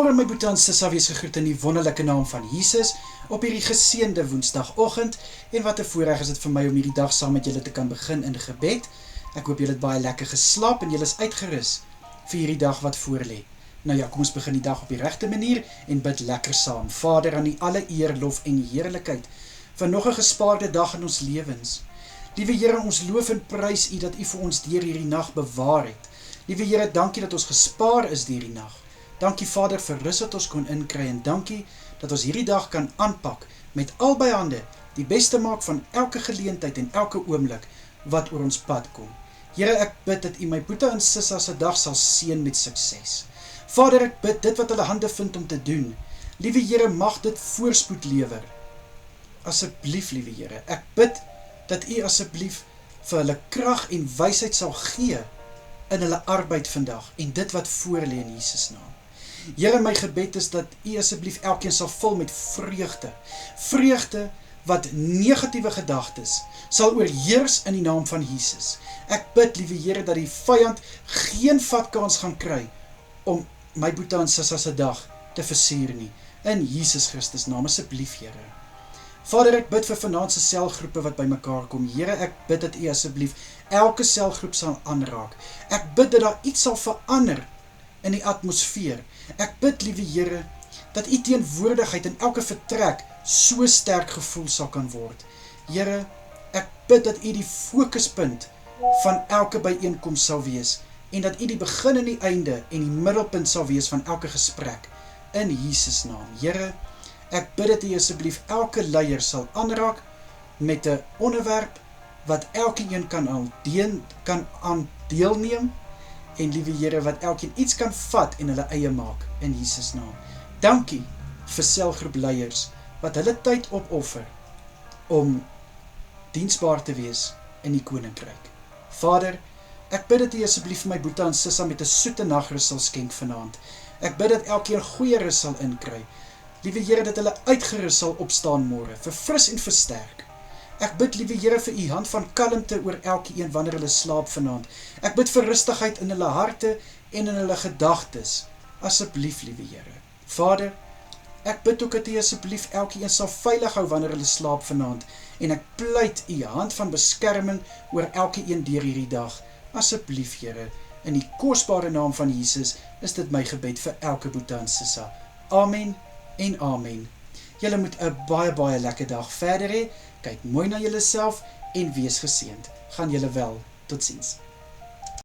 Goeiemôre my boetie en sissa, wees gegroet in die wonderlike naam van Jesus op hierdie geseënde woensdagoggend. En wat 'n voorreg is dit vir my om hierdie dag saam met julle te kan begin in gebed. Ek hoop julle het baie lekker geslaap en julle is uitgerus vir hierdie dag wat voorlê. Nou ja, kom ons begin die dag op die regte manier en bid lekker saam. Vader, aan U alle eer, lof en heerlikheid vir nog 'n gespaarde dag in ons lewens. Liewe Here, ons loof en prys U dat U vir ons deur hierdie nag bewaar het. Liewe Here, dankie dat ons gespaar is deur die nag. Dankie Vader vir rus wat ons kon inkry en dankie dat ons hierdie dag kan aanpak met albei hande die beste maak van elke geleentheid en elke oomblik wat oor ons pad kom. Here, ek bid dat U my boetie en sissa se dag sal seën met sukses. Vader, ek bid dit wat hulle hande vind om te doen. Liewe Here, mag dit voorspoed lewer. Asseblief, liewe Here, ek bid dat U asseblief vir hulle krag en wysheid sal gee in hulle arbeid vandag en dit wat voorlê in Jesus naam. Here, my gebed is dat U asseblief elkeen sal vul met vreugde. Vreugde wat negatiewe gedagtes sal oorheers in die naam van Jesus. Ek bid, liewe Here, dat die vyand geen vatkans gaan kry om my boetie en sissa se dag te versuur nie. In Jesus Christus naam, asseblief, Here. Vader, ek bid vir vanaand se selgroepe wat by mekaar kom. Here, ek bid dat U asseblief elke selgroep sal aanraak. Ek bid dat daar iets sal verander in die atmosfeer. Ek bid, liewe Here, dat U teenwoordigheid in elke vertrek so sterk gevoel sal kan word. Here, ek bid dat U die fokuspunt van elke byeenkoms sal wees en dat U die begin en die einde en die middelpunt sal wees van elke gesprek in Jesus naam. Here, ek bid dat U asseblief elke leier sal aanraak met 'n onderwerp wat elkeen kan aan deelneem en liewe Here, wat elkeen iets kan vat en hulle eie maak in Jesus naam. Dankie vir selgroep leiers wat hulle tyd opoffer om diensbaar te wees in die koninkryk. Vader, ek bid dat U asseblief vir my boetie en sissa met 'n soete nagrus sal skenk vanaand. Ek bid dat elkeen goeie rus sal inkry. Liewe Here, dat hulle uitgerus sal opstaan môre, verfris en versterk. Ek bid, liewe Here, vir U hand van kalmte oor elkeen wanneer hulle slaap vanaand. Ek bid vir rustigheid in hulle harte en in hulle gedagtes. Asseblief, liewe Here. Vader, ek bid ook dat U asseblief elkeen sal veilig hou wanneer hulle slaap vanaand. En ek pleit U hand van beskerming oor elkeen deur hierdie dag. Asseblief, Here, in die kosbare naam van Jesus is dit my gebed vir elke boetie en sissa. Amen en amen. Julle moet 'n baie lekker dag verder hê. Kyk mooi na julleself en wees geseënd. Gaan julle wel. Totsiens.